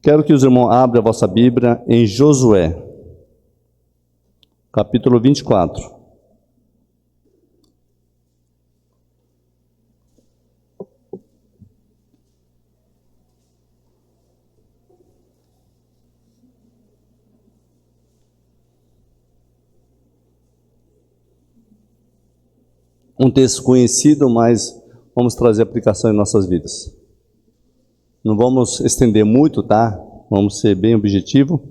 Quero que os irmãos abram a vossa Bíblia em Josué, capítulo 24. Um texto conhecido, mas vamos trazer aplicação em nossas vidas. Não vamos estender muito, tá? Vamos ser bem objetivo,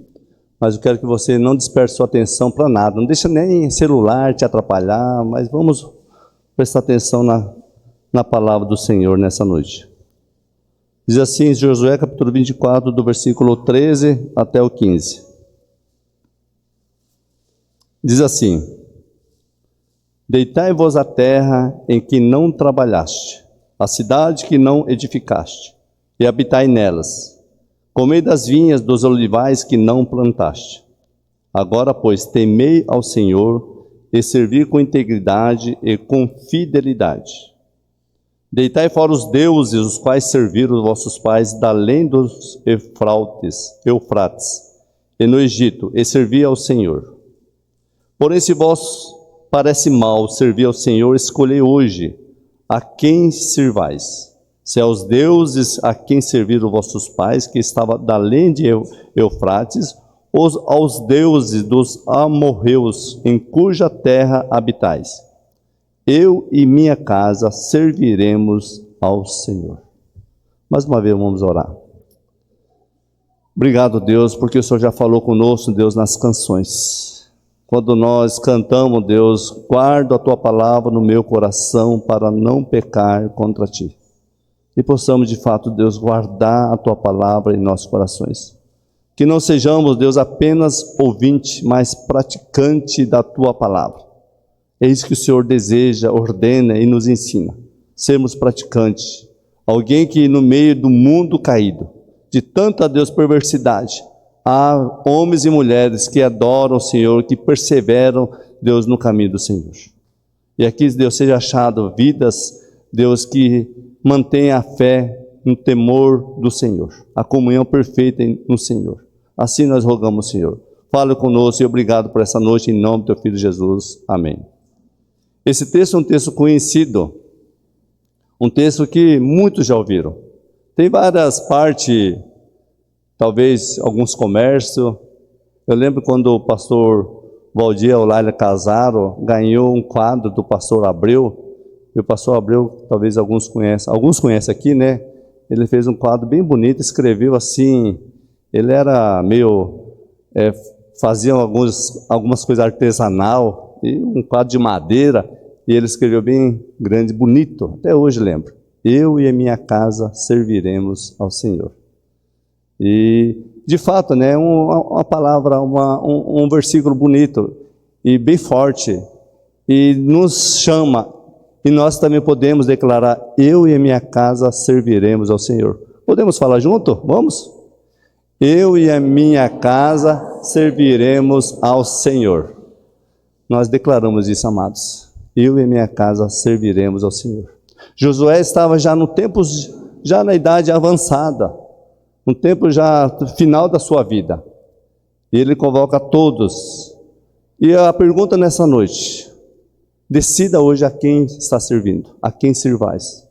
mas eu quero que você não disperse sua atenção para nada. Não deixa nem celular te atrapalhar, mas vamos prestar atenção na palavra do Senhor nessa noite. Diz assim, Josué capítulo 24, do versículo 13 até o 15. Diz assim: Deitai-vos a terra em que não trabalhaste, a cidade que não edificaste, e habitai nelas. Comei das vinhas dos olivais que não plantaste. Agora, pois, temei ao Senhor e servi com integridade e com fidelidade. Deitai fora os deuses, os quais serviram os vossos pais da além dos Eufrates, e no Egito, e servi ao Senhor. Porém, se vos parece mal servir ao Senhor, escolhei hoje a quem sirvais. Se aos deuses a quem serviram vossos pais, que estava da além de Eufrates, ou aos deuses dos amorreus, em cuja terra habitais. Eu e minha casa serviremos ao Senhor. Mais uma vez vamos orar. Obrigado, Deus, porque o Senhor já falou conosco, Deus, nas canções. Quando nós cantamos, Deus, guardo a Tua palavra no meu coração para não pecar contra Ti. E possamos, de fato, Deus, guardar a Tua palavra em nossos corações. Que não sejamos, Deus, apenas ouvinte, mas praticante da Tua palavra. É isso que o Senhor deseja, ordena e nos ensina. Sermos praticantes. Alguém que no meio do mundo caído, de tanta, Deus, perversidade, há homens e mulheres que adoram o Senhor, que perseveram, Deus, no caminho do Senhor. E aqui, Deus, seja achado vidas, Deus, que mantém a fé no temor do Senhor, a comunhão perfeita no Senhor. Assim nós rogamos, Senhor. Fale conosco e obrigado por essa noite, em nome do Teu Filho Jesus. Amém. Esse texto é um texto conhecido, um texto que muitos já ouviram. Tem várias partes, talvez alguns comércios. Eu lembro quando o pastor Valdir e a Eulália casaram, ganhou um quadro do pastor Abreu. E o pastor Abreu, talvez alguns conhecem aqui, né? Ele fez um quadro bem bonito, escreveu assim, ele era meio, fazia algumas coisas artesanal, e um quadro de madeira, e ele escreveu bem grande, bonito, até hoje lembro. Eu e a minha casa serviremos ao Senhor. E, de fato, né, uma palavra, um versículo bonito e bem forte, e nos chama. E nós também podemos declarar, eu e a minha casa serviremos ao Senhor. Podemos falar junto? Vamos? Eu e a minha casa serviremos ao Senhor. Nós declaramos isso, amados. Eu e a minha casa serviremos ao Senhor. Josué estava já no tempo, já na idade avançada, no tempo já final da sua vida. E ele convoca todos. E a pergunta nessa noite: decida hoje a quem está servindo, a quem servais.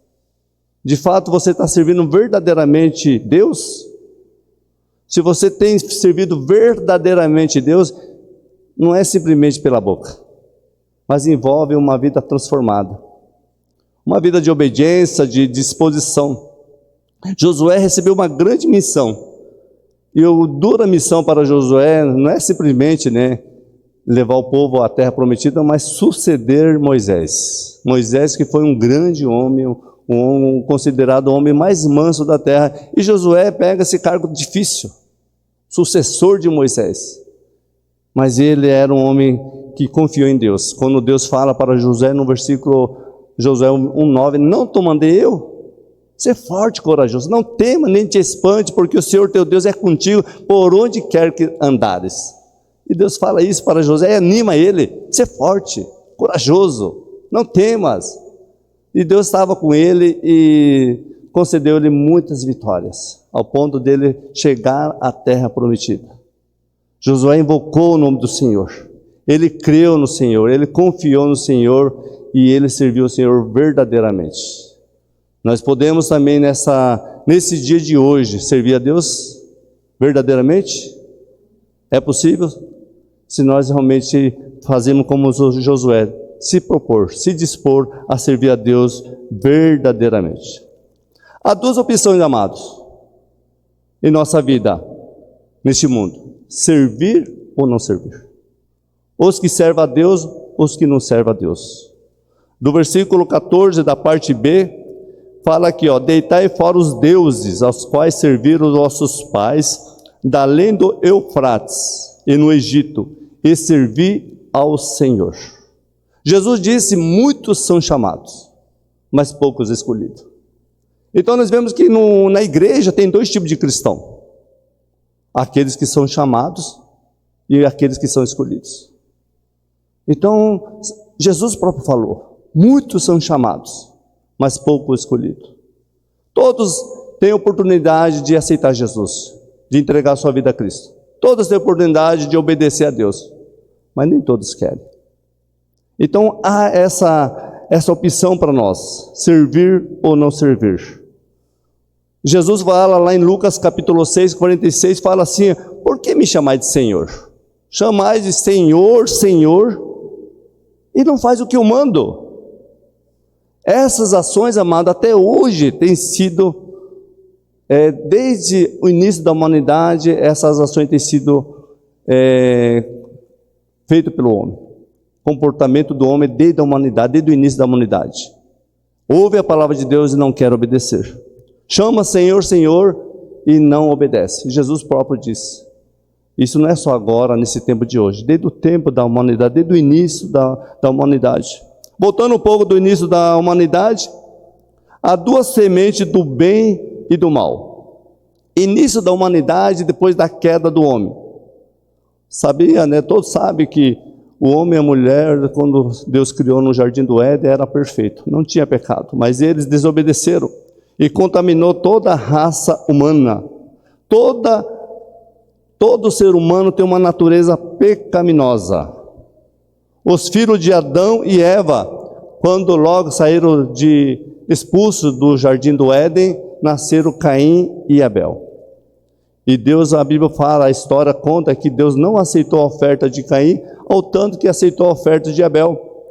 De fato, você está servindo verdadeiramente Deus? Se você tem servido verdadeiramente Deus, não é simplesmente pela boca, mas envolve uma vida transformada, uma vida de obediência, de disposição. Josué recebeu uma grande missão, e a dura missão para Josué não é simplesmente, levar o povo à terra prometida, mas suceder Moisés. Moisés, que foi um grande homem, considerado o homem mais manso da terra. E Josué pega esse cargo difícil, sucessor de Moisés. Mas ele era um homem que confiou em Deus. Quando Deus fala para Josué, no versículo Josué 1,9, não te mandei eu? Ser forte e corajoso, não tema nem te espante, porque o Senhor teu Deus é contigo por onde quer que andares. E Deus fala isso para Josué, anima ele, ser forte, corajoso, não temas. E Deus estava com ele, e concedeu-lhe muitas vitórias, ao ponto dele chegar à terra prometida. Josué invocou o nome do Senhor, ele creu no Senhor, ele confiou no Senhor e ele serviu o Senhor verdadeiramente. Nós podemos também nesse dia de hoje servir a Deus verdadeiramente? É possível? Se nós realmente fazemos como Josué, se propor, se dispor a servir a Deus verdadeiramente. Há duas opções, amados, em nossa vida, neste mundo: servir ou não servir. Os que servem a Deus, os que não servem a Deus. Do versículo 14, da parte B, fala aqui, deitai fora os deuses, aos quais serviram os vossos pais, da além do Eufrates e no Egito, e servi ao Senhor. Jesus disse, muitos são chamados, mas poucos escolhidos. Então nós vemos que na igreja tem dois tipos de cristão: aqueles que são chamados e aqueles que são escolhidos. Então Jesus próprio falou, muitos são chamados, mas poucos escolhidos. Todos têm oportunidade de aceitar Jesus, de entregar sua vida a Cristo. Todos têm oportunidade de obedecer a Deus, mas nem todos querem. Então há essa opção para nós, servir ou não servir. Jesus fala lá em Lucas capítulo 6, 46, fala assim, por que me chamais de Senhor? Chamais de Senhor, Senhor, e não faz o que eu mando. Essas ações, amado, até hoje têm sido, desde o início da humanidade, essas ações têm sido feitas pelo homem. Comportamento do homem desde a humanidade, desde o início da humanidade. Ouve a palavra de Deus e não quer obedecer. Chama Senhor, Senhor e não obedece. Jesus próprio disse. Isso não é só agora, nesse tempo de hoje. Desde o tempo da humanidade, desde o início da humanidade. Voltando um pouco do início da humanidade, há duas sementes do bem e do mal. Início da humanidade depois da queda do homem. Sabia, né? Todos sabem que o homem e a mulher, quando Deus criou no jardim do Éden, era perfeito, não tinha pecado, mas eles desobedeceram e contaminou toda a raça humana. Todo ser humano tem uma natureza pecaminosa. Os filhos de Adão e Eva, quando logo saíram expulsos do jardim do Éden, nasceram Caim e Abel. E Deus, a Bíblia fala, a história conta que Deus não aceitou a oferta de Caim, ao tanto que aceitou a oferta de Abel.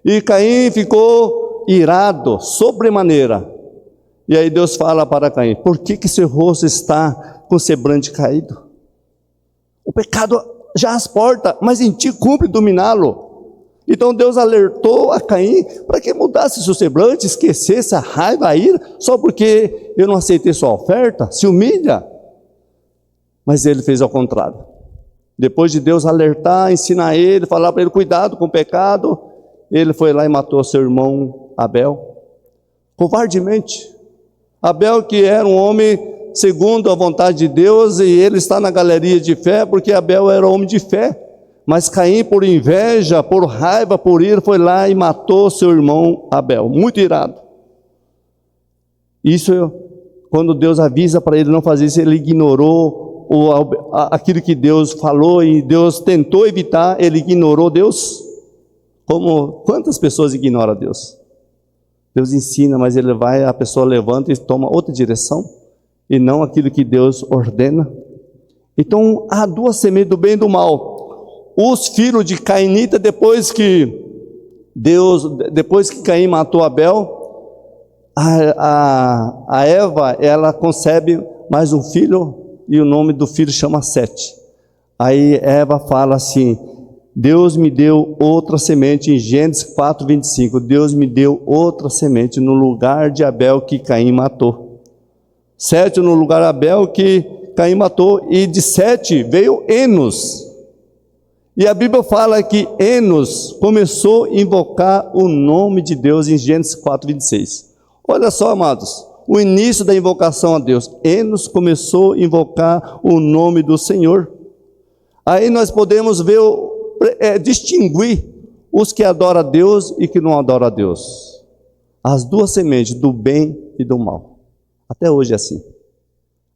E Caim ficou irado, sobremaneira. E aí Deus fala para Caim, por que seu rosto está com semblante caído? O pecado já as portas, mas em ti cumpre dominá-lo. Então Deus alertou a Caim para que mudasse seu semblante, esquecesse a raiva, a ira, só porque eu não aceitei sua oferta, se humilha. Mas ele fez ao contrário. Depois de Deus alertar, ensinar ele, falar para ele, cuidado com o pecado, ele foi lá e matou seu irmão Abel, covardemente. Abel, que era um homem segundo a vontade de Deus, e ele está na galeria de fé, porque Abel era homem de fé. Mas Caim, por inveja, por raiva, por ira, foi lá e matou seu irmão Abel, muito irado. Isso, quando Deus avisa para ele não fazer isso, ele ignorou aquilo que Deus falou, e Deus tentou evitar, ele ignorou Deus. Quantas pessoas ignoram Deus? Deus ensina, mas a pessoa levanta e toma outra direção, e não aquilo que Deus ordena. Então há duas sementes do bem e do mal. Os filhos de Cainita, depois que Caim matou Abel, a Eva, ela concebe mais um filho, e o nome do filho chama Sete. Aí Eva fala assim, Deus me deu outra semente, em Gênesis 4:25, Deus me deu outra semente no lugar de Abel que Caim matou. Sete no lugar de Abel que Caim matou, e de Sete veio Enos. E a Bíblia fala que Enos começou a invocar o nome de Deus em Gênesis 4:26. Olha só, amados, o início da invocação a Deus. Enos começou a invocar o nome do Senhor. Aí nós podemos ver, distinguir os que adoram a Deus e que não adoram a Deus. As duas sementes, do bem e do mal. Até hoje é assim.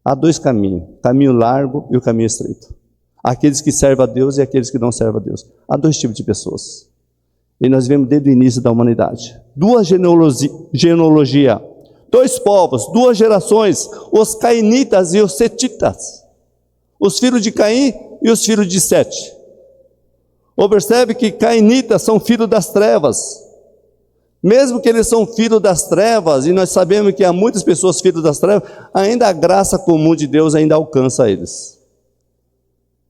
Há dois caminhos, o caminho largo e o caminho estreito. Aqueles que servem a Deus e aqueles que não servem a Deus. Há dois tipos de pessoas. E nós vemos desde o início da humanidade. Duas genealogias, dois povos, duas gerações, os cainitas e os setitas. Os filhos de Caim e os filhos de Sete. Observe que cainitas são filhos das trevas. Mesmo que eles são filhos das trevas, e nós sabemos que há muitas pessoas filhos das trevas, ainda a graça comum de Deus ainda alcança eles.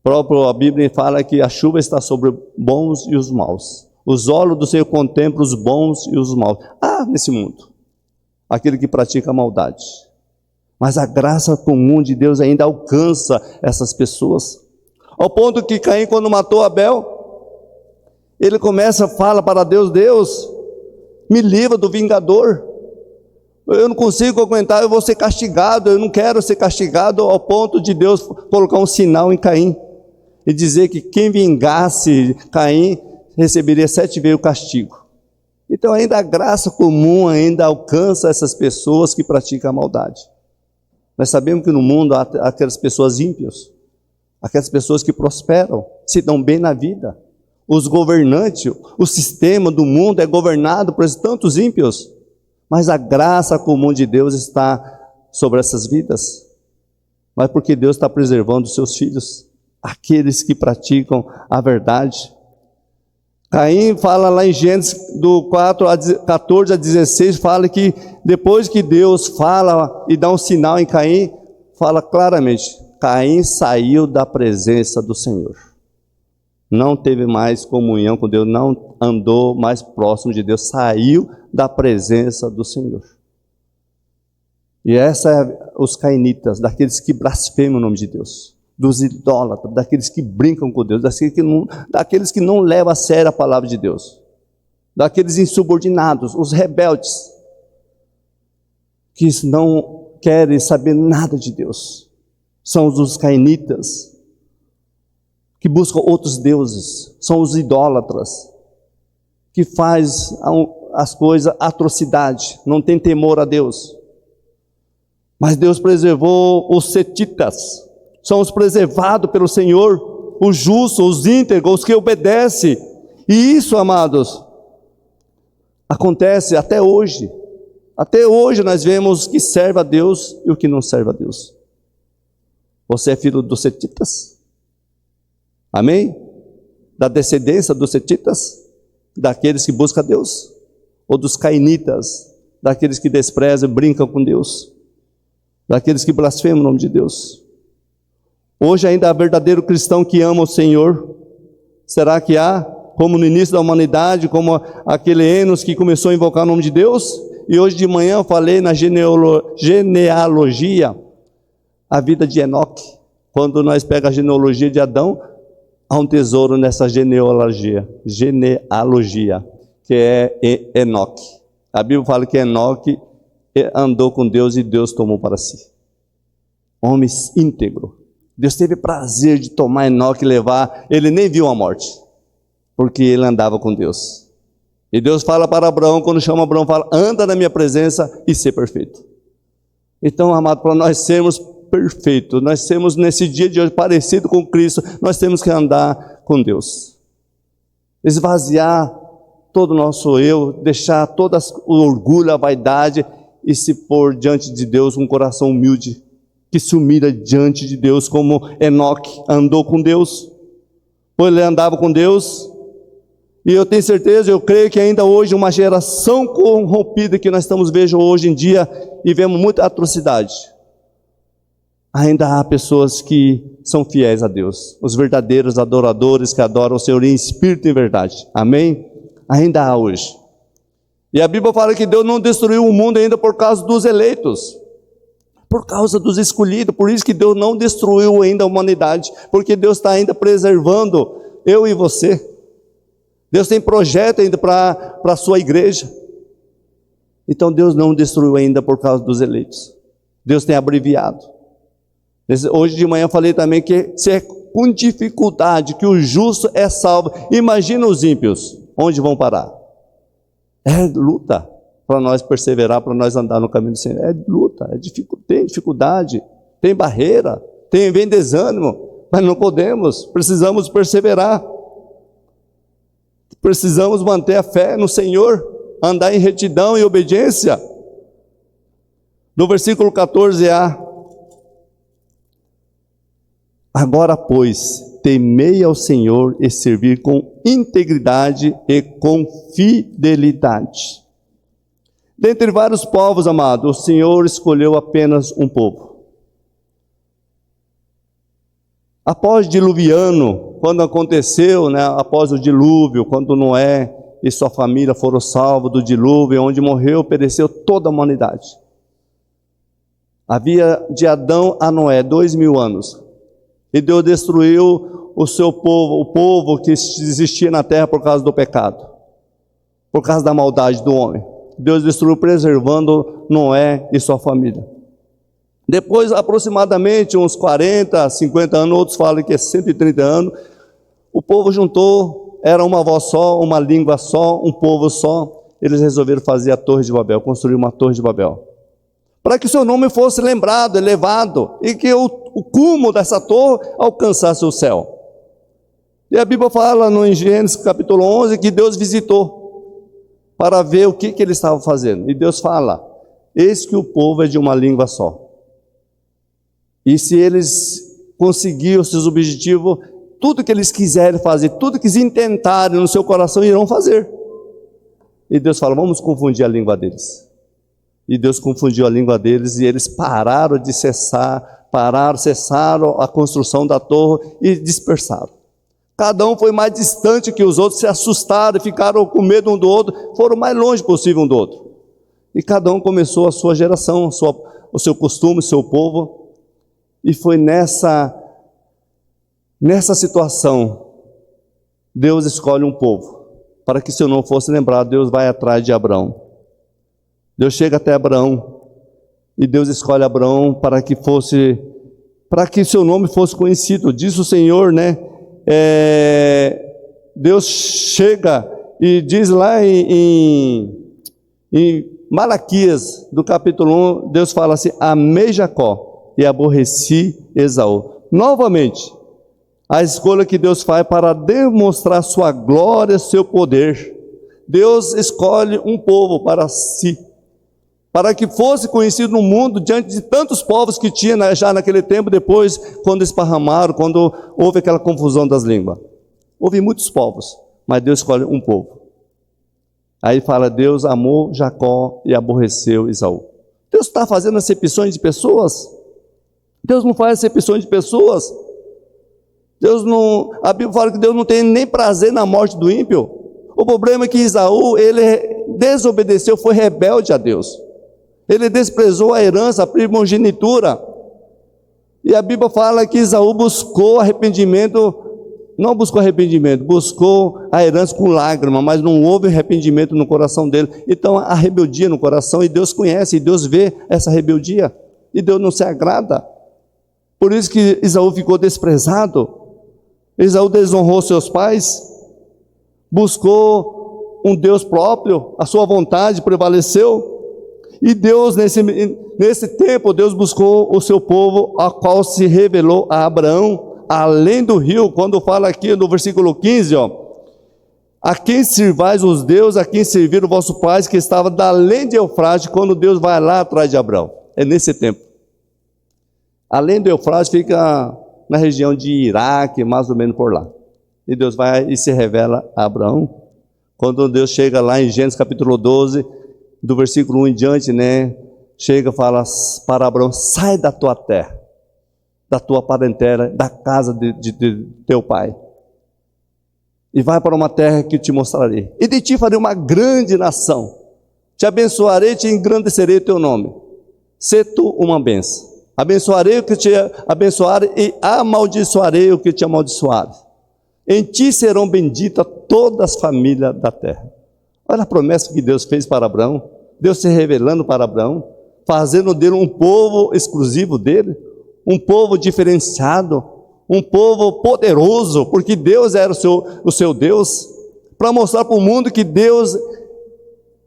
A Bíblia fala que a chuva está sobre os bons e os maus. Os olhos do Senhor contemplam os bons e os maus. Nesse mundo, aquele que pratica a maldade. Mas a graça comum de Deus ainda alcança essas pessoas. Ao ponto que Caim, quando matou Abel, ele fala para Deus: Deus, me livra do vingador. Eu não consigo aguentar, eu vou ser castigado. Eu não quero ser castigado, ao ponto de Deus colocar um sinal em Caim e dizer que quem vingasse Caim receberia 7 vezes o castigo. Então ainda a graça comum ainda alcança essas pessoas que praticam a maldade. Nós sabemos que no mundo há aquelas pessoas ímpias, aquelas pessoas que prosperam, se dão bem na vida. Os governantes, o sistema do mundo é governado por tantos ímpios, mas a graça comum de Deus está sobre essas vidas. Mas porque Deus está preservando os seus filhos, aqueles que praticam a verdade. Caim fala lá em Gênesis do 14 a 16, fala que depois que Deus fala e dá um sinal em Caim, fala claramente: Caim saiu da presença do Senhor. Não teve mais comunhão com Deus, não andou mais próximo de Deus, saiu da presença do Senhor. E essa é os cainitas, daqueles que blasfemam o nome de Deus, dos idólatras, daqueles que brincam com Deus, daqueles que não levam a sério a palavra de Deus, daqueles insubordinados, os rebeldes, que não querem saber nada de Deus. São os cainitas, que buscam outros deuses, são os idólatras, que faz as coisas atrocidade, não tem temor a Deus. Mas Deus preservou os setitas, são os preservados pelo Senhor, os justos, os íntegros, os que obedecem. E isso, amados, acontece até hoje. Até hoje nós vemos os que servem a Deus e o que não serve a Deus. Você é filho dos setitas? Amém? Da descendência dos setitas? Daqueles que buscam a Deus? Ou dos cainitas? Daqueles que desprezam e brincam com Deus? Daqueles que blasfemam o nome de Deus? Hoje ainda há verdadeiro cristão que ama o Senhor? Será que há? Como no início da humanidade, como aquele Enos que começou a invocar o nome de Deus? E hoje de manhã eu falei na genealogia, a vida de Enoque. Quando nós pegamos a genealogia de Adão, há um tesouro nessa genealogia, que é Enoque. A Bíblia fala que Enoque andou com Deus e Deus tomou para si. Homem íntegro. Deus teve prazer de tomar Enoque e levar. Ele nem viu a morte, porque ele andava com Deus. E Deus fala para Abraão, quando chama Abraão, fala: anda na minha presença e ser perfeito. Então, amado, para nós sermos perfeitos, nós sermos nesse dia de hoje parecido com Cristo, nós temos que andar com Deus. Esvaziar todo o nosso eu, deixar todo o orgulho, a vaidade e se pôr diante de Deus com um coração humilde, que se humilha diante de Deus, como Enoque andou com Deus, pois ele andava com Deus. E eu tenho certeza, eu creio que ainda hoje uma geração corrompida que nós estamos vendo hoje em dia e vemos muita atrocidade, ainda há pessoas que são fiéis a Deus, os verdadeiros adoradores que adoram o Senhor em espírito e em verdade. Amém? Ainda há hoje. E a Bíblia fala que Deus não destruiu o mundo ainda por causa dos eleitos, por causa dos escolhidos. Por isso que Deus não destruiu ainda a humanidade, porque Deus está ainda preservando eu e você. Deus tem projeto ainda para a sua igreja. Então Deus não destruiu ainda por causa dos eleitos. Deus tem abreviado. Hoje de manhã eu falei também que se é com dificuldade que o justo é salvo, imagina os ímpios, onde vão parar? É luta, para nós perseverar, para nós andar no caminho do Senhor. É luta, tem dificuldade, tem barreira, vem desânimo, mas não podemos, precisamos perseverar. Precisamos manter a fé no Senhor, andar em retidão e obediência. No versículo 14a, agora, pois, temei ao Senhor e servir com integridade e com fidelidade. Dentre vários povos, amado, o Senhor escolheu apenas um povo. Após o diluviano, quando aconteceu, após o dilúvio, quando Noé e sua família foram salvos do dilúvio, onde morreu, pereceu toda a humanidade. Havia de Adão a Noé 2000 anos. E Deus destruiu o seu povo, o povo que existia na terra por causa do pecado, por causa da maldade do homem. Deus destruiu preservando Noé e sua família. Depois, aproximadamente uns 40, 50 anos, outros falam que é 130 anos, o povo juntou, era uma voz só, uma língua só, um povo só. Eles resolveram fazer a Torre de Babel, construir uma Torre de Babel, para que seu nome fosse lembrado, elevado, e que o cume dessa torre alcançasse o céu. E a Bíblia fala em Gênesis capítulo 11 que Deus visitou para ver o que ele estava fazendo. E Deus fala: eis que o povo é de uma língua só. E se eles conseguirem os seus objetivos, tudo que eles quiserem fazer, tudo que eles intentarem no seu coração, irão fazer. E Deus fala: vamos confundir a língua deles. E Deus confundiu a língua deles e eles pararam de cessaram a construção da torre e dispersaram. Cada um foi mais distante que os outros, se assustaram, ficaram com medo um do outro, foram o mais longe possível um do outro. E cada um começou a sua geração, o seu costume, o seu povo. E foi nessa situação, Deus escolhe um povo, para que seu nome fosse lembrado. Deus vai atrás de Abraão. Deus chega até Abraão, e Deus escolhe Abraão para que seu nome fosse conhecido. Diz o Senhor, Deus chega e diz lá em Malaquias, do capítulo 1, Deus fala assim: amei Jacó e aborreci Esaú. Novamente, a escolha que Deus faz para demonstrar sua glória, seu poder. Deus escolhe um povo para si, para que fosse conhecido no mundo diante de tantos povos que tinha já naquele tempo. Depois, quando esparramaram, quando houve aquela confusão das línguas, houve muitos povos, mas Deus escolhe um povo. Aí fala: Deus amou Jacó e aborreceu Esaú. Deus está fazendo acepções de pessoas? Deus não faz acepções de pessoas. A Bíblia fala que Deus não tem nem prazer na morte do ímpio. O problema é que Esaú, ele desobedeceu, foi rebelde a Deus. Ele desprezou a herança, a primogenitura. E a Bíblia fala que Esaú buscou arrependimento, buscou a herança com lágrima, mas não houve arrependimento no coração dele. Então a rebeldia no coração, e Deus conhece, e Deus vê essa rebeldia, e Deus não se agrada. Por isso que Esaú ficou desprezado. Esaú desonrou seus pais, buscou um Deus próprio, a sua vontade prevaleceu. E Deus, nesse tempo, Deus buscou o seu povo, a qual se revelou a Abraão, além do rio. Quando fala aqui no versículo 15, a quem servais os deuses, a quem serviram vossos pais, que estava da além de Eufrates, quando Deus vai lá atrás de Abraão. É nesse tempo. Além do Eufrates fica na região de Iraque, mais ou menos por lá. E Deus vai e se revela a Abraão. Quando Deus chega lá em Gênesis capítulo 12, do versículo 1 em diante, chega e fala para Abraão: sai da tua terra, da tua parentela, da casa de teu pai, e vai para uma terra que te mostrarei, e de ti farei uma grande nação, te abençoarei, te engrandecerei o teu nome, sê tu uma bênção. Abençoarei o que te abençoarem e amaldiçoarei o que te amaldiçoarem. Em ti serão benditas todas as famílias da terra. Olha a promessa que Deus fez para Abraão. Deus se revelando para Abraão, fazendo dele um povo exclusivo dele, um povo diferenciado, um povo poderoso, porque Deus era o seu Deus, para mostrar para o mundo que Deus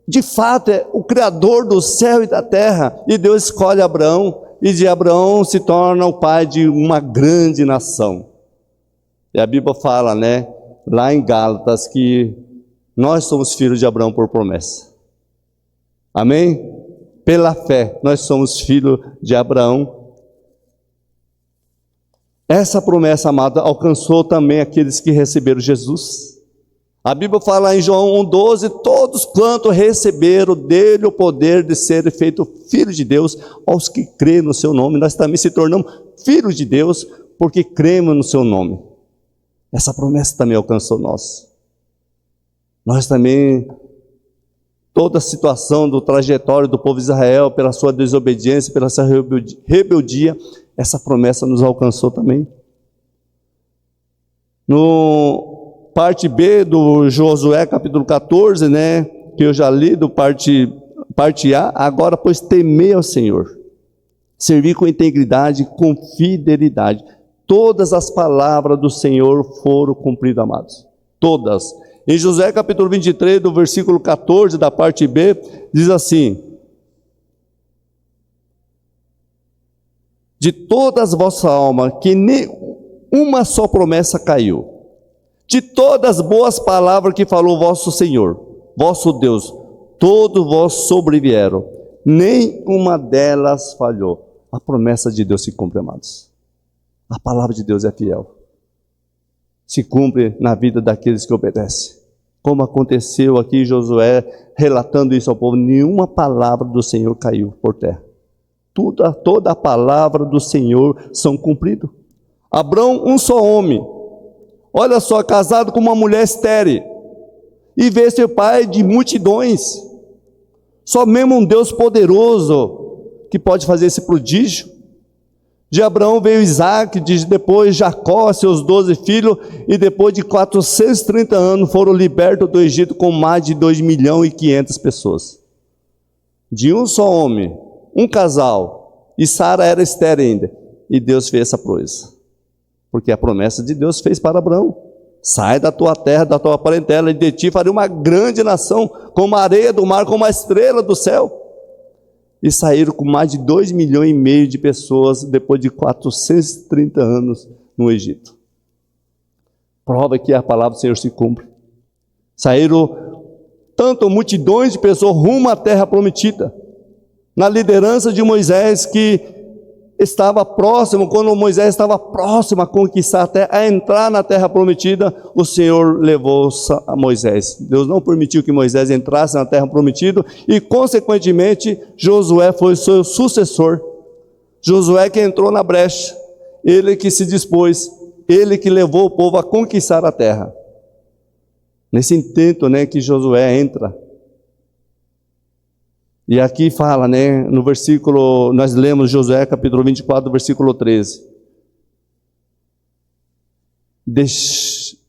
de fato é o Criador do céu e da terra. E Deus escolhe Abraão, e de Abraão se torna o pai de uma grande nação. E a Bíblia fala, né, lá em Gálatas, que nós somos filhos de Abraão por promessa. Amém? Pela fé, nós somos filhos de Abraão. Essa promessa, amada, alcançou também aqueles que receberam Jesus. A Bíblia fala em João 1,12, todos quanto receberam dele o poder de serem feitos filhos de Deus, aos que creem no seu nome. Nós também se tornamos filhos de Deus, porque cremos no seu nome. Essa promessa também alcançou nós. Nós também, toda a situação do trajetório do povo de Israel, pela sua desobediência, pela sua rebeldia, essa promessa nos alcançou também. No parte B do Josué, capítulo 14, né, que eu já li, do parte A, agora, pois, temei ao Senhor, servir com integridade, com fidelidade. Todas as palavras do Senhor foram cumpridas, amados. Todas. Em Josué, capítulo 23, do versículo 14, da parte B, diz assim: de todas as vossas almas, que nem uma só promessa caiu, de todas as boas palavras que falou o vosso Senhor, vosso Deus, todos vós sobrevieram, nem uma delas falhou. A promessa de Deus se cumpre, amados. A palavra de Deus é fiel. Se cumpre na vida daqueles que obedecem. Como aconteceu aqui Josué, relatando isso ao povo, nenhuma palavra do Senhor caiu por terra. Toda a palavra do Senhor são cumpridas. Abrão, um só homem, olha só, casado com uma mulher estéril, e vê ser pai de multidões. Só mesmo um Deus poderoso que pode fazer esse prodígio. De Abraão veio Isaac, depois Jacó, seus 12 filhos, e depois de 430 anos foram libertos do Egito com mais de 2.500.000 pessoas. De um só homem, um casal, e Sara era estéril ainda, e Deus fez essa proeza, porque a promessa de Deus fez para Abraão: sai da tua terra, da tua parentela, e de ti farei uma grande nação, como a areia do mar, como a estrela do céu. E saíram com mais de 2,5 milhões de pessoas, depois de 430 anos no Egito. Prova que a palavra do Senhor se cumpre. Saíram tanto multidões de pessoas rumo à terra prometida, na liderança de Moisés, que estava próximo, quando Moisés estava próximo a conquistar a terra, a entrar na terra prometida, o Senhor levou a Moisés. Deus não permitiu que Moisés entrasse na terra prometida, e consequentemente Josué foi seu sucessor. Josué que entrou na brecha, ele que se dispôs, ele que levou o povo a conquistar a terra. Nesse intento, né, que Josué entra. E aqui fala, né, no versículo, nós lemos Josué capítulo 24, versículo 13.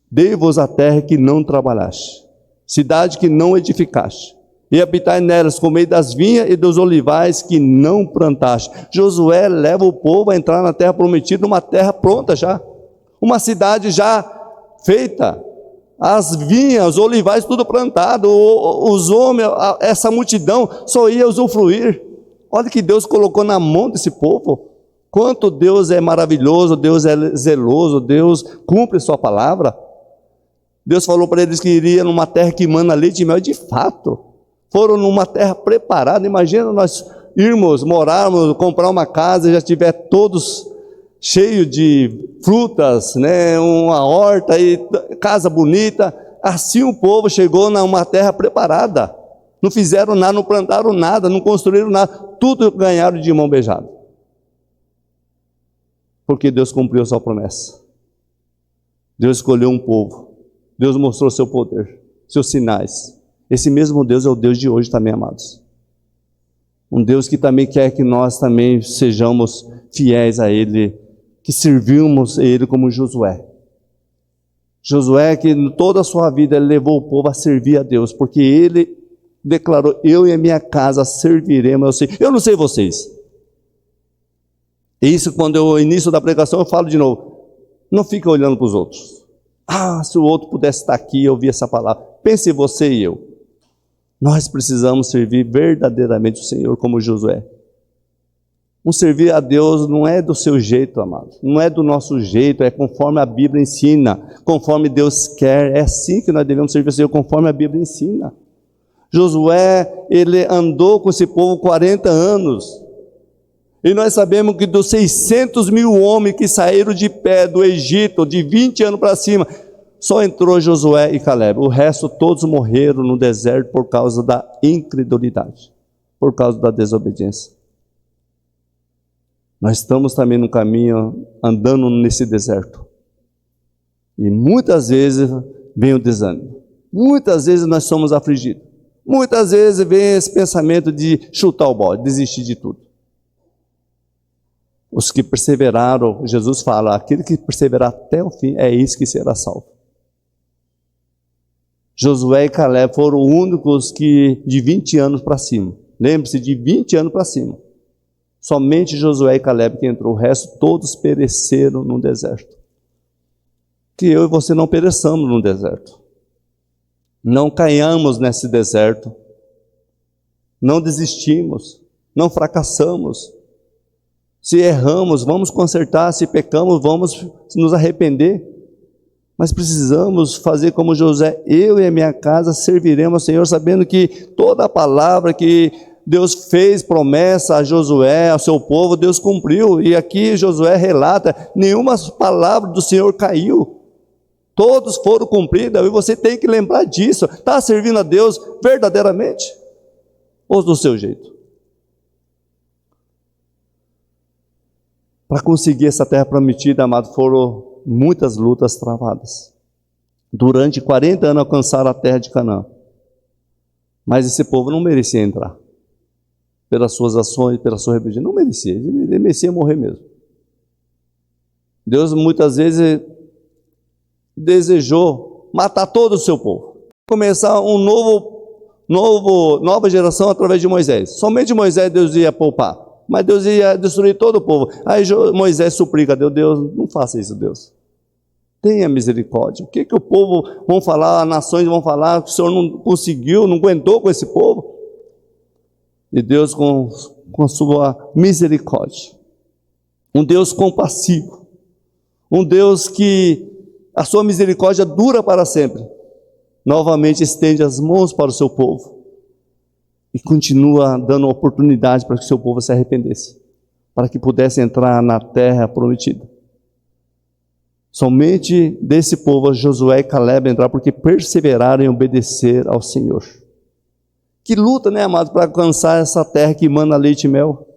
Dei-vos a terra que não trabalhaste, cidade que não edificaste, e habitai nelas, com meio das vinhas e dos olivais que não plantaste. Josué leva o povo a entrar na terra prometida, uma terra pronta já, uma cidade já feita, as vinhas, os olivais, tudo plantado, os homens, essa multidão só ia usufruir. Olha que Deus colocou na mão desse povo. Quanto Deus é maravilhoso, Deus é zeloso, Deus cumpre sua palavra. Deus falou para eles que iria numa terra que mana leite e mel, de fato. Foram numa terra preparada. Imagina nós irmos, morarmos, comprar uma casa, já tiver todos cheio de frutas, né, uma horta e casa bonita. Assim o povo chegou numa terra preparada. Não fizeram nada, não plantaram nada, não construíram nada, tudo ganharam de mão beijada. Porque Deus cumpriu a sua promessa. Deus escolheu um povo. Deus mostrou seu poder, seus sinais. Esse mesmo Deus é o Deus de hoje também, amados. Um Deus que também quer que nós também sejamos fiéis a Ele, que servimos a Ele como Josué. Josué, que em toda a sua vida ele levou o povo a servir a Deus, porque ele declarou: eu e a minha casa serviremos. Eu não sei vocês. E isso, quando eu início da pregação, eu falo de novo: não fica olhando para os outros. Se o outro pudesse estar aqui e ouvir essa palavra. Pense você e eu. Nós precisamos servir verdadeiramente o Senhor como Josué. Um servir a Deus não é do seu jeito, amado. Não é do nosso jeito, é conforme a Bíblia ensina, conforme Deus quer. É assim que nós devemos servir ao Senhor, conforme a Bíblia ensina. Josué, ele andou com esse povo 40 anos. E nós sabemos que dos 600 mil homens que saíram de pé do Egito, de 20 anos para cima, só entrou Josué e Caleb. O resto todos morreram no deserto por causa da incredulidade, por causa da desobediência. Nós estamos também no caminho, andando nesse deserto. E muitas vezes vem o desânimo. Muitas vezes nós somos afligidos. Muitas vezes vem esse pensamento de chutar o balde, desistir de tudo. Os que perseveraram, Jesus fala, aquele que perseverar até o fim, é esse que será salvo. Josué e Caleb foram os únicos que de 20 anos para cima. Lembre-se, de 20 anos para cima. Somente Josué e Caleb que entrou, o resto todos pereceram no deserto. Que eu e você não pereçamos no deserto. Não caiamos nesse deserto. Não desistimos, não fracassamos. Se erramos, vamos consertar. Se pecamos, vamos nos arrepender. Mas precisamos fazer como José. Eu e a minha casa serviremos ao Senhor, sabendo que toda a palavra que Deus fez promessa a Josué, ao seu povo, Deus cumpriu. E aqui Josué relata, nenhuma palavra do Senhor caiu. Todos foram cumpridos. E você tem que lembrar disso. Está servindo a Deus verdadeiramente? Ou do seu jeito? Para conseguir essa terra prometida, amado, foram muitas lutas travadas. Durante 40 anos alcançaram a terra de Canaã. Mas esse povo não merecia entrar. Pelas suas ações, pela sua rebelião. Não merecia. Ele merecia morrer mesmo. Deus muitas vezes desejou matar todo o seu povo. Começar nova geração através de Moisés. Somente Moisés Deus ia poupar. Mas Deus ia destruir todo o povo. Aí Moisés suplica a Deus, Deus, não faça isso, Deus. Tenha misericórdia. O que o povo vão falar, as nações vão falar, que o Senhor não conseguiu, não aguentou com esse povo? E Deus com a sua misericórdia. Um Deus compassivo. Um Deus que a sua misericórdia dura para sempre. Novamente estende as mãos para o seu povo. E continua dando oportunidade para que o seu povo se arrependesse, para que pudesse entrar na terra prometida. Somente desse povo Josué e Caleb entraram porque perseveraram em obedecer ao Senhor. Que luta, né, amado, para alcançar essa terra que emana leite e mel.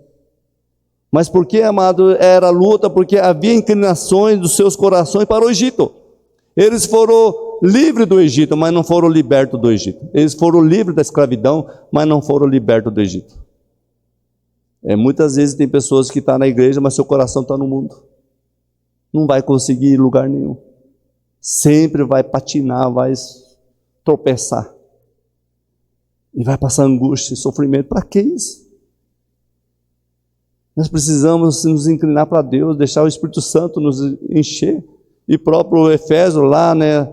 Mas por que, amado, era luta? Porque havia inclinações dos seus corações para o Egito. Eles foram livres do Egito, mas não foram libertos do Egito. Eles foram livres da escravidão, mas não foram libertos do Egito. Muitas vezes tem pessoas que estão na igreja, mas seu coração está no mundo. Não vai conseguir ir em lugar nenhum. Sempre vai patinar, vai tropeçar. E vai passar angústia e sofrimento. Para que isso? Nós precisamos nos inclinar para Deus, deixar o Espírito Santo nos encher. E próprio Efésio lá, né,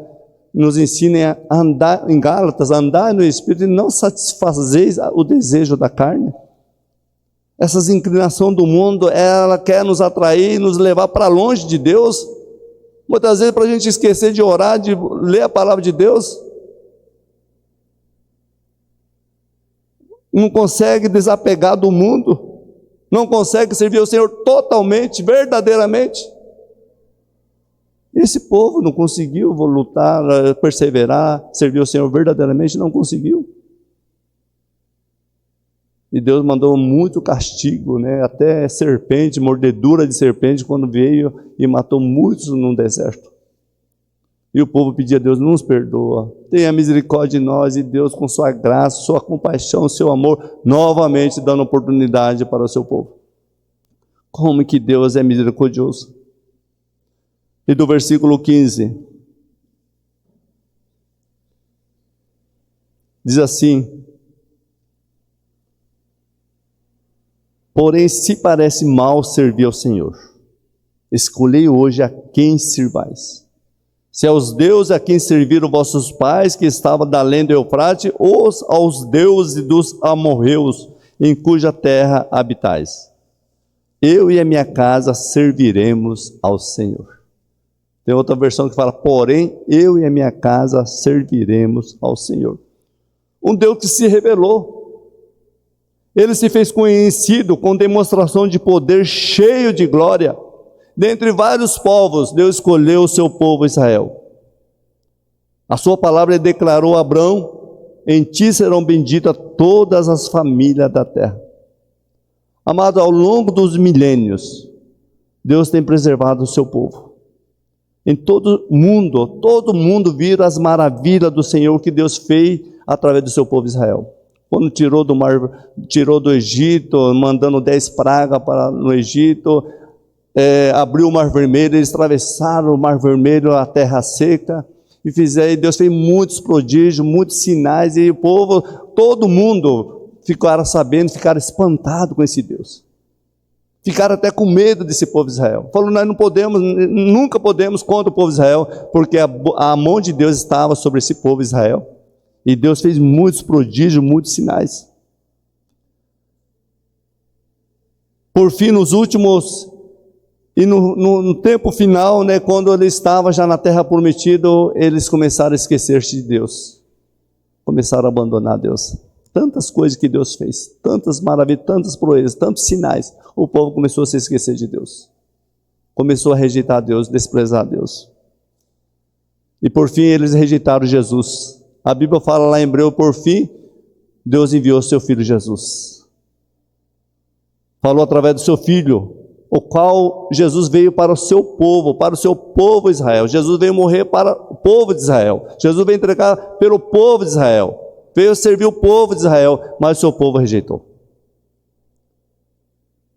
nos ensina a andar em Gálatas, a andar no Espírito e não satisfazeis o desejo da carne. Essas inclinações do mundo, ela quer nos atrair e nos levar para longe de Deus. Muitas vezes para a gente esquecer de orar, de ler a palavra de Deus. Não consegue desapegar do mundo. Não consegue servir ao Senhor totalmente, verdadeiramente. Esse povo não conseguiu lutar, perseverar, servir ao Senhor verdadeiramente, não conseguiu. E Deus mandou muito castigo, né? Até serpente, mordedura de serpente, quando veio e matou muitos no deserto. E o povo pedia a Deus, nos perdoa, tenha misericórdia de nós, e Deus com sua graça, sua compaixão, seu amor, novamente dando oportunidade para o seu povo. Como que Deus é misericordioso. E do versículo 15, diz assim: porém, se parece mal servir ao Senhor, escolhei hoje a quem sirvais. Se aos deuses a quem serviram vossos pais, que estavam da além do Eufrate, ou aos deuses dos amorreus, em cuja terra habitais. Eu e a minha casa serviremos ao Senhor. Tem outra versão que fala, porém, eu e a minha casa serviremos ao Senhor. Um Deus que se revelou. Ele se fez conhecido com demonstração de poder cheio de glória. Dentre vários povos, Deus escolheu o seu povo Israel. A sua palavra ele declarou a Abrão, em ti serão benditas todas as famílias da terra. Amado, ao longo dos milênios, Deus tem preservado o seu povo. Em todo mundo viu as maravilhas do Senhor que Deus fez através do seu povo Israel. Quando tirou do Egito, mandando 10 pragas no Egito, abriu o Mar Vermelho, eles atravessaram o Mar Vermelho, a terra seca, e Deus fez muitos prodígios, muitos sinais, e o povo, todo mundo ficaram sabendo, ficaram espantados com esse Deus. Ficaram até com medo desse povo de Israel. Falou, nós nunca podemos contra o povo de Israel, porque a mão de Deus estava sobre esse povo de Israel. E Deus fez muitos prodígios, muitos sinais. Por fim, nos últimos, e no tempo final, quando ele estava já na terra prometida, eles começaram a esquecer-se de Deus. Começaram a abandonar Deus. Tantas coisas que Deus fez, tantas maravilhas, tantas proezas, tantos sinais, o povo começou a se esquecer de Deus. Começou a rejeitar Deus, desprezar Deus. E por fim eles rejeitaram Jesus. A Bíblia fala lá em Hebreu, por fim, Deus enviou seu Filho Jesus. Falou através do seu Filho, o qual Jesus veio para o seu povo Israel. Jesus veio morrer para o povo de Israel. Jesus veio entregar pelo povo de Israel. Veio servir o povo de Israel, mas o seu povo rejeitou.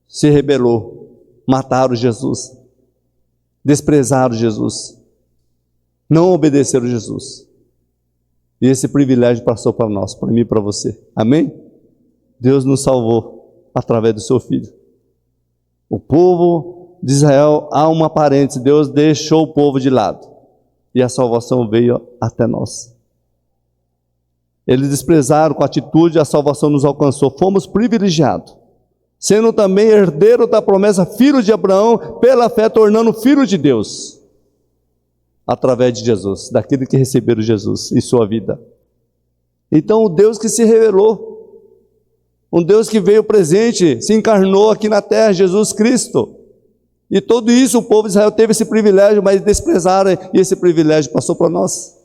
Se rebelou, mataram Jesus, desprezaram Jesus, não obedeceram Jesus. E esse privilégio passou para nós, para mim e para você. Amém? Deus nos salvou através do seu Filho. O povo de Israel, há uma parêntese, Deus deixou o povo de lado. E a salvação veio até nós. Eles desprezaram com atitude, a salvação nos alcançou. Fomos privilegiados, sendo também herdeiro da promessa, filho de Abraão, pela fé, tornando filho de Deus, através de Jesus, daquele que receberam Jesus em sua vida. Então, o Deus que se revelou, um Deus que veio presente, se encarnou aqui na terra, Jesus Cristo. E tudo isso, o povo de Israel teve esse privilégio, mas desprezaram, e esse privilégio passou para nós.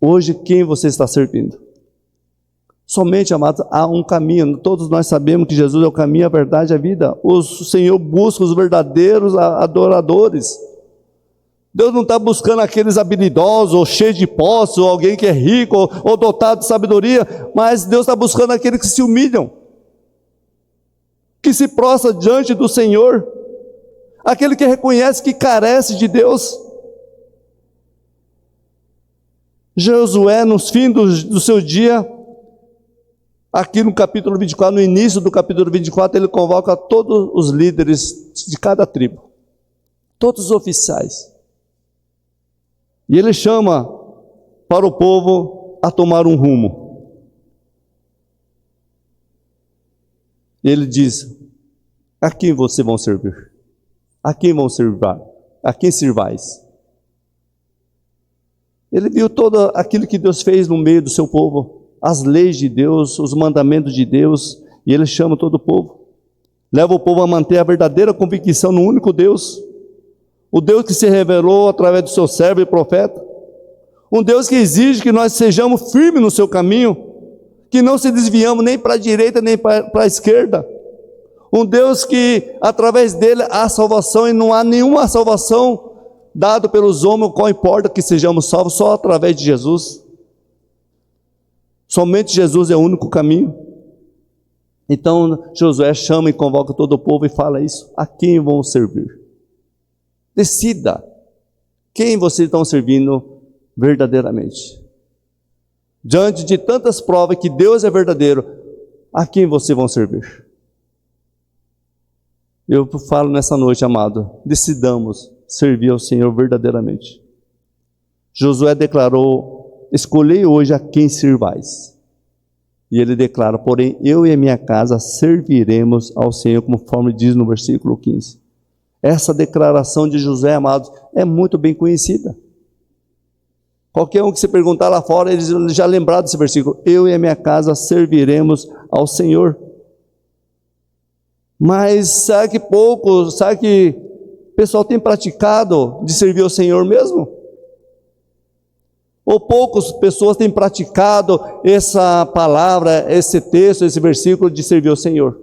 Hoje, quem você está servindo? Somente, amados, há um caminho. Todos nós sabemos que Jesus é o caminho, a verdade e a vida. O Senhor busca os verdadeiros adoradores. Deus não está buscando aqueles habilidosos, ou cheios de posse, ou alguém que é rico, ou dotado de sabedoria, mas Deus está buscando aqueles que se humilham, que se prostram diante do Senhor, aquele que reconhece que carece de Deus. Josué, no fim do seu dia, aqui no capítulo 24, no início do capítulo 24, ele convoca todos os líderes de cada tribo, todos os oficiais, e ele chama para o povo a tomar um rumo. Ele diz, a quem vocês vão servir? A quem vão servir? A quem servais? Ele viu todo aquilo que Deus fez no meio do seu povo, as leis de Deus, os mandamentos de Deus, e ele chama todo o povo. Leva o povo a manter a verdadeira convicção no único Deus, o Deus que se revelou através do seu servo e profeta, um Deus que exige que nós sejamos firmes no seu caminho, que não se desviamos nem para a direita nem para a esquerda, um Deus que através dele há salvação e não há nenhuma salvação dado pelos homens, qual importa que sejamos salvos, só através de Jesus. Somente Jesus é o único caminho. Então Josué chama e convoca todo o povo e fala isso, a quem vão servir? Decida, quem vocês estão servindo verdadeiramente? Diante de tantas provas que Deus é verdadeiro, a quem vocês vão servir? Eu falo nessa noite, amado, decidamos servir ao Senhor verdadeiramente. Josué declarou: escolhei hoje a quem servais. E ele declara: porém, eu e a minha casa serviremos ao Senhor, conforme diz no versículo 15. Essa declaração de Josué, amados, é muito bem conhecida. Qualquer um que se perguntar lá fora, eles já lembraram desse versículo: eu e a minha casa serviremos ao Senhor. Mas sabe que o pessoal tem praticado de servir ao Senhor mesmo? Ou poucas pessoas têm praticado essa palavra, esse texto, esse versículo de servir ao Senhor?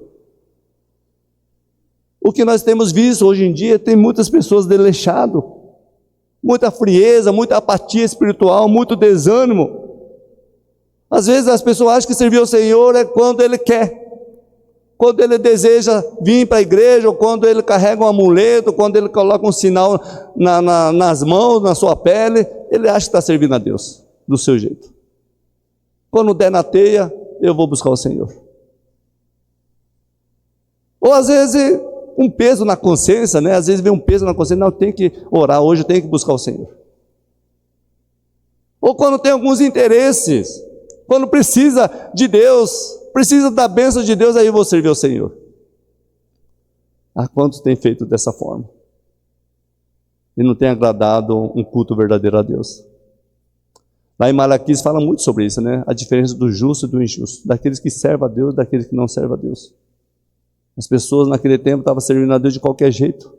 O que nós temos visto hoje em dia, tem muitas pessoas desleixadas, muita frieza, muita apatia espiritual, muito desânimo. Às vezes as pessoas acham que servir ao Senhor é quando Ele quer, quando Ele deseja vir para a igreja, ou quando Ele carrega um amuleto, quando Ele coloca um sinal nas mãos, na sua pele, Ele acha que está servindo a Deus, do seu jeito. Quando der na teia, eu vou buscar o Senhor. Ou às vezes um peso na consciência, né? Às vezes vem um peso na consciência: não, eu tenho que orar hoje, eu tenho que buscar o Senhor. Ou quando tem alguns interesses, quando precisa de Deus, precisa da bênção de Deus, aí eu vou servir ao Senhor. Há quantos têm feito dessa forma? E não tem agradado um culto verdadeiro a Deus. Lá em Malaquias fala muito sobre isso, né? A diferença do justo e do injusto, daqueles que servem a Deus, daqueles que não servem a Deus. As pessoas naquele tempo estavam servindo a Deus de qualquer jeito,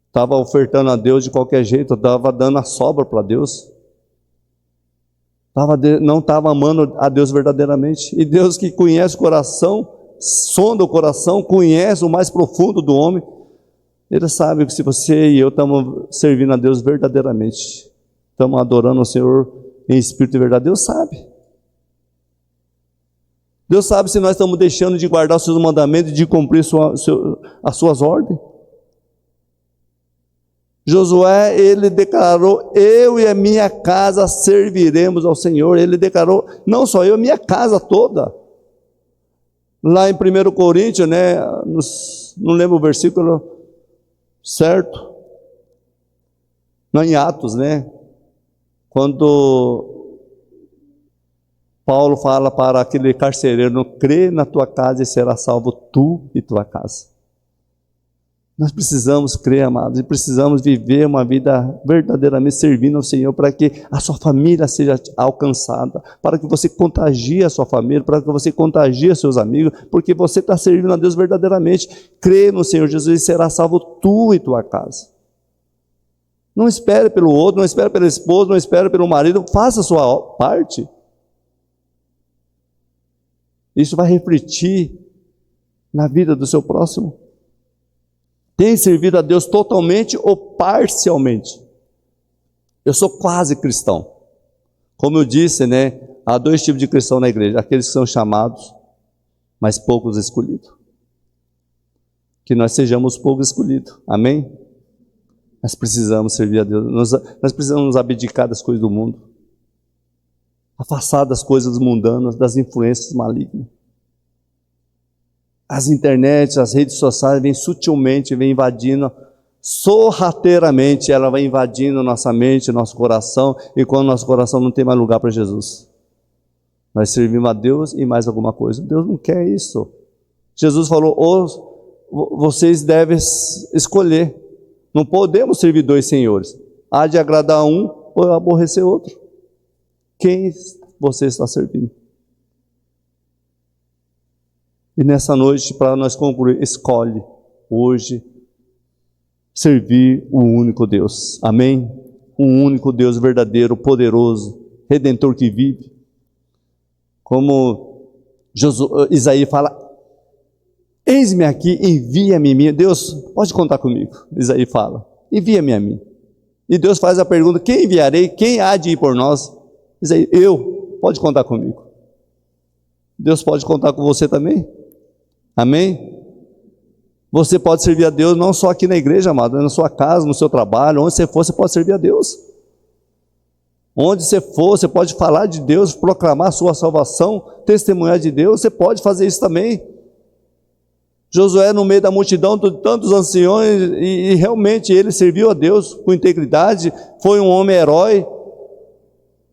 estavam ofertando a Deus de qualquer jeito, estavam dando a sobra para Deus, não estavam amando a Deus verdadeiramente. E Deus, que conhece o coração, sonda o coração, conhece o mais profundo do homem, Ele sabe que se você e eu estamos servindo a Deus verdadeiramente, estamos adorando o Senhor em espírito e verdade, Deus sabe. Deus sabe se nós estamos deixando de guardar os seus mandamentos e de cumprir as suas ordens. Josué, ele declarou: eu e a minha casa serviremos ao Senhor. Ele declarou: não só eu, a minha casa toda. Lá em 1 Coríntios, né, não lembro o versículo certo, não, em Atos, né, quando Paulo fala para aquele carcereiro: não crê na tua casa e será salvo tu e tua casa. Nós precisamos crer, amados, e precisamos viver uma vida verdadeiramente servindo ao Senhor, para que a sua família seja alcançada, para que você contagie a sua família, para que você contagie seus amigos, porque você está servindo a Deus verdadeiramente. Crê no Senhor Jesus e será salvo tu e tua casa. Não espere pelo outro, não espere pela esposa, não espere pelo marido, faça a sua parte. Isso vai refletir na vida do seu próximo. Tem servido a Deus totalmente ou parcialmente? Eu sou quase cristão. Como eu disse, né, há dois tipos de cristão na igreja: aqueles que são chamados, mas poucos escolhidos. Que nós sejamos poucos escolhidos, amém? Nós precisamos servir a Deus, nós precisamos nos abdicar das coisas do mundo, afastar das coisas mundanas, das influências malignas. As internet, as redes sociais vêm sutilmente, vêm invadindo, sorrateiramente, ela vai invadindo nossa mente, nosso coração, e quando nosso coração não tem mais lugar para Jesus, nós servimos a Deus e mais alguma coisa. Deus não quer isso. Jesus falou: vocês devem escolher, não podemos servir dois senhores, há de agradar um ou aborrecer outro. Quem você está servindo? E nessa noite, para nós concluir, escolhe hoje servir o único Deus, amém? O único Deus verdadeiro, poderoso, Redentor que vive. Como Isaías fala: eis-me aqui, envia-me a mim. Deus, pode contar comigo. Isaías fala: envia-me a mim. E Deus faz a pergunta: quem enviarei? Quem há de ir por nós? Isaías: eu, pode contar comigo. Deus pode contar com você também? Amém? Você pode servir a Deus não só aqui na igreja, amado, na sua casa, no seu trabalho, onde você for, você pode servir a Deus. Onde você for, você pode falar de Deus, proclamar a sua salvação, testemunhar de Deus, você pode fazer isso também. Josué, no meio da multidão de tantos anciões, e realmente ele serviu a Deus com integridade, foi um homem herói,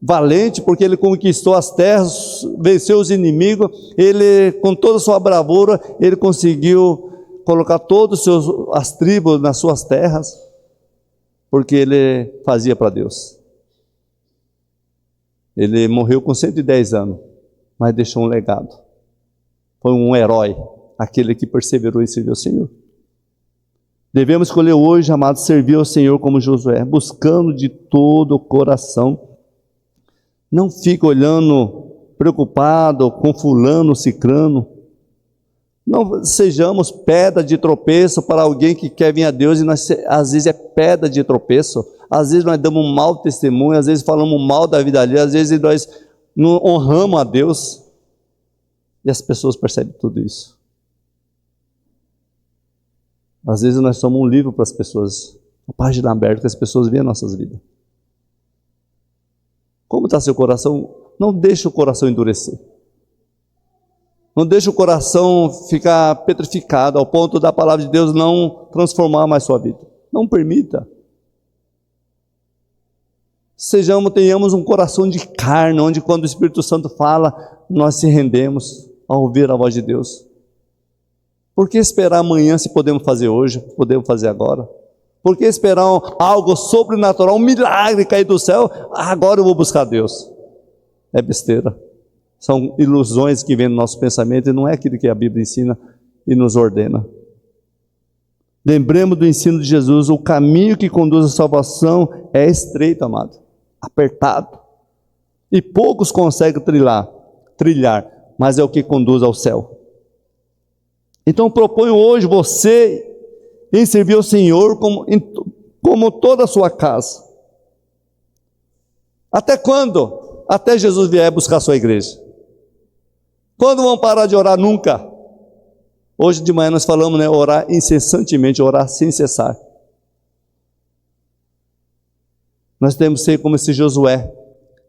valente, porque ele conquistou as terras, venceu os inimigos, ele, com toda a sua bravura, ele conseguiu colocar todas as tribos nas suas terras, porque ele fazia para Deus. Ele morreu com 110 anos, mas deixou um legado. Foi um herói, aquele que perseverou e serviu ao Senhor. Devemos escolher hoje, amados, servir ao Senhor como Josué, buscando de todo o coração. Não fique olhando preocupado com fulano, cicrano. Não sejamos pedra de tropeço para alguém que quer vir a Deus, e nós, às vezes, é pedra de tropeço. Às vezes nós damos um mau testemunho, às vezes falamos mal da vida alheia, às vezes nós não honramos a Deus. E as pessoas percebem tudo isso. Às vezes nós somos um livro para as pessoas, uma página aberta, que as pessoas veem as nossas vidas. Como está seu coração? Não deixe o coração endurecer. Não deixe o coração ficar petrificado, ao ponto da palavra de Deus não transformar mais sua vida. Não permita. Tenhamos um coração de carne, onde quando o Espírito Santo fala, nós se rendemos ao ouvir a voz de Deus. Por que esperar amanhã se podemos fazer hoje, podemos fazer agora? Por que esperar algo sobrenatural, um milagre cair do céu? Agora eu vou buscar Deus. É besteira. São ilusões que vêm no nosso pensamento e não é aquilo que a Bíblia ensina e nos ordena. Lembremos do ensino de Jesus, o caminho que conduz à salvação é estreito, amado, apertado. E poucos conseguem trilhar, mas é o que conduz ao céu. Então proponho hoje você em servir ao Senhor como toda a sua casa. Até quando? Até Jesus vier buscar a sua igreja. Quando vão parar de orar? Nunca. Hoje de manhã nós falamos, né, orar incessantemente, orar sem cessar. Nós temos que ser como esse Josué,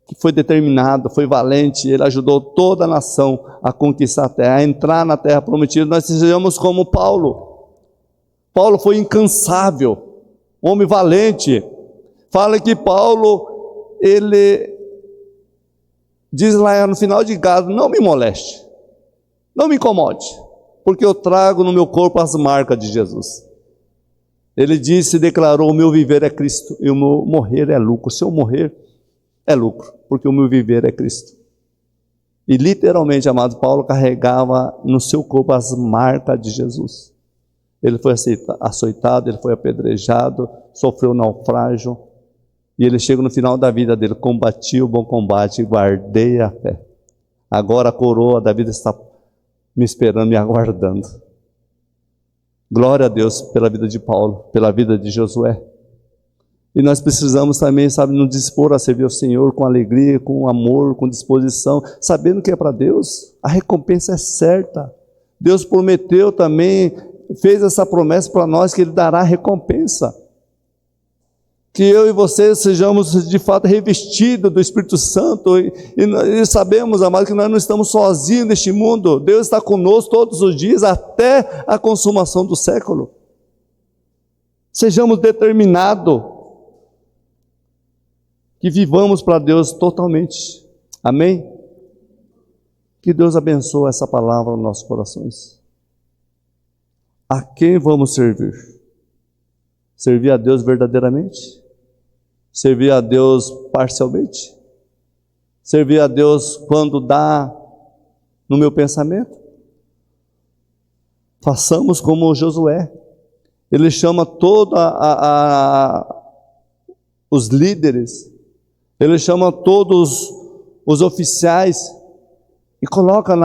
que foi determinado, foi valente, ele ajudou toda a nação a conquistar a terra, a entrar na terra prometida. Nós sejamos como Paulo. Paulo foi incansável, homem valente. Fala que Paulo, ele diz lá no final de Gálatas, não me moleste, não me incomode, porque eu trago no meu corpo as marcas de Jesus. Ele disse, declarou, o meu viver é Cristo e o meu morrer é lucro. Se eu morrer, é lucro, porque o meu viver é Cristo. E literalmente, amado, Paulo carregava no seu corpo as marcas de Jesus. Ele foi açoitado, ele foi apedrejado, sofreu naufrágio, e ele chega no final da vida dele, combati o bom combate, guardei a fé. Agora a coroa da vida está me esperando, me aguardando. Glória a Deus pela vida de Paulo, pela vida de Josué. E nós precisamos também, nos dispor a servir ao Senhor com alegria, com amor, com disposição, sabendo que é para Deus, a recompensa é certa. Deus prometeu também, fez essa promessa para nós, que Ele dará recompensa. Que eu e você sejamos de fato revestidos do Espírito Santo e sabemos, amado, que nós não estamos sozinhos neste mundo. Deus está conosco todos os dias até a consumação do século. Sejamos determinados que vivamos para Deus totalmente. Amém? Que Deus abençoe essa palavra nos nossos corações. A quem vamos servir? Servir a Deus verdadeiramente? Servir a Deus parcialmente? Servir a Deus quando dá no meu pensamento? Façamos como Josué. Ele chama todos os líderes, ele chama todos os oficiais e coloca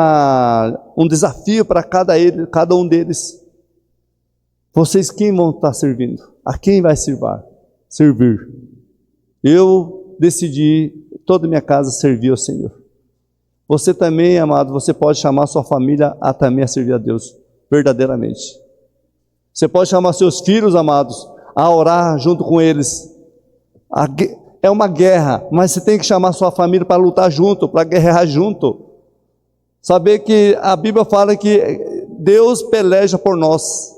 um desafio para cada um deles. Vocês quem vão estar servindo? A quem vai servir? Eu decidi, toda a minha casa, servir ao Senhor. Você também, amado, você pode chamar sua família também a servir a Deus, verdadeiramente. Você pode chamar seus filhos, amados, a orar junto com eles. É uma guerra, mas você tem que chamar sua família para lutar junto, para guerrear junto. Saber que a Bíblia fala que Deus peleja por nós.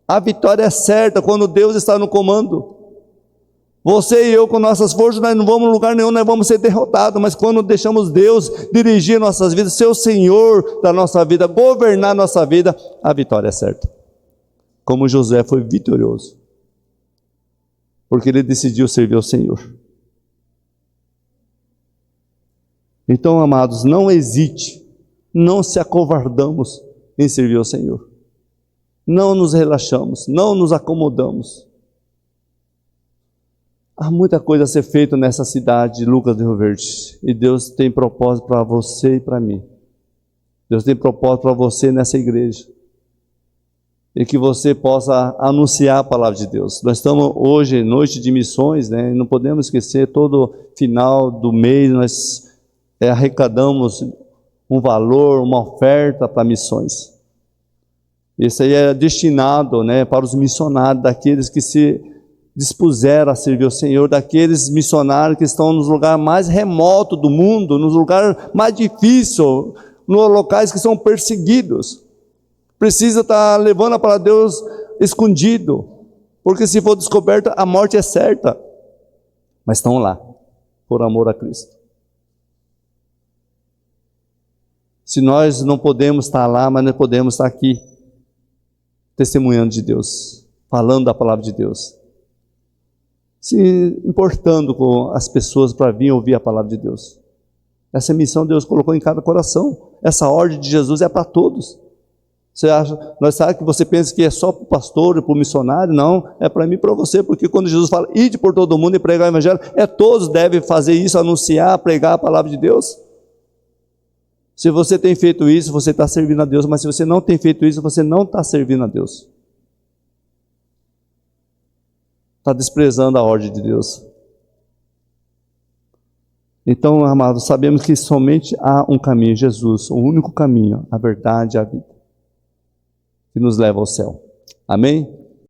A vitória é certa quando Deus está no comando. Você e eu, com nossas forças, nós não vamos a lugar nenhum, nós vamos ser derrotados, mas quando deixamos Deus dirigir nossas vidas, ser o Senhor da nossa vida, governar nossa vida, a vitória é certa. Como José foi vitorioso, porque ele decidiu servir ao Senhor. Então, amados, não hesite, não se acovardamos em servir ao Senhor. Não nos relaxamos, não nos acomodamos. Há muita coisa a ser feita nessa cidade de Lucas do Rio Verde. E Deus tem propósito para você e para mim. Deus tem propósito para você nessa igreja. E que você possa anunciar a palavra de Deus. Nós estamos hoje, noite de missões, né? E não podemos esquecer, todo final do mês nós arrecadamos um valor, uma oferta para missões. Isso aí é destinado, né, para os missionários, daqueles que se dispuseram a servir ao Senhor, daqueles missionários que estão nos lugares mais remotos do mundo, nos lugares mais difíceis, nos locais que são perseguidos. Precisa estar levando a palavra de Deus escondido, porque se for descoberta, a morte é certa. Mas estão lá, por amor a Cristo. Se nós não podemos estar lá, mas nós podemos estar aqui, testemunhando de Deus, falando da palavra de Deus, se importando com as pessoas para vir ouvir a palavra de Deus. Essa missão Deus colocou em cada coração. Essa ordem de Jesus é para todos. Você acha, nós sabemos que você pensa que é só para o pastor e para o missionário? Não, é para mim e para você, porque quando Jesus fala, ide por todo mundo e pregar o evangelho, todos devem fazer isso, anunciar, pregar a palavra de Deus. Se você tem feito isso, você está servindo a Deus, mas se você não tem feito isso, você não está servindo a Deus. Está desprezando a ordem de Deus. Então, amados, sabemos que somente há um caminho, Jesus, o único caminho, a verdade e a vida, que nos leva ao céu. Amém?